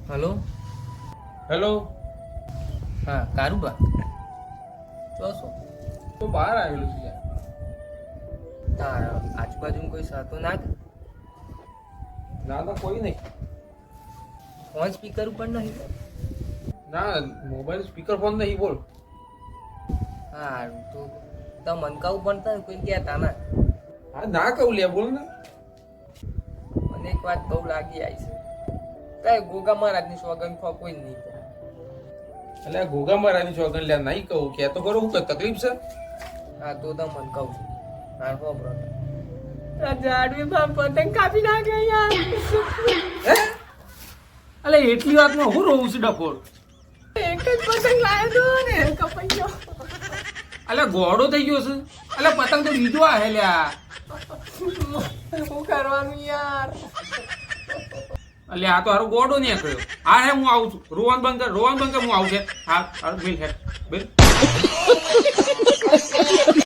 Hello hello. હા કારુબા તો શું તો બહાર આવેલો છું યાર. તારા આજુબાજુમાં કોઈ સાતો ના કે ના ના કોઈ નહીં. ફોન સ્પીકર ઉપર નહીં ના મોબાઈલ સ્પીકર ફોન નહીં. બોલ. હા તો તો મનકાવું પણ થાય કોઈ કહેતા ના હા ના કહું લે. બોલ ને. મને એક વાત બહુ લાગી આવી છે કઈ ગોગા મહારાજની સોગન ખો કોઈ નહીં એટલે આ ઘોઘા મારાની ચોગન લે નહીં કહું કે તો ખરો. હું કઈ તકલીફ છે? હા તો મનકાવું છું હા હો બ્રો જાડવી બાપ પતંગ કાપી નાખે યાર હે? અલે એટલી વાતમાં હું રહું છું ડફોર. એક જ પતંગ લાવ્યો તો ને કપાઈ ગયો અલે ગોળો થઈ ગયો છે. અલે પતંગ તો બીજો આ હે લ્યા. શું કરવાનું યાર અલે આ તો હારો ગોળો નહીં કર્યો. હા હે હું આવું છું. રોવાનું બંધ કર. હું આવું છે. હા બિલ હે બિલ.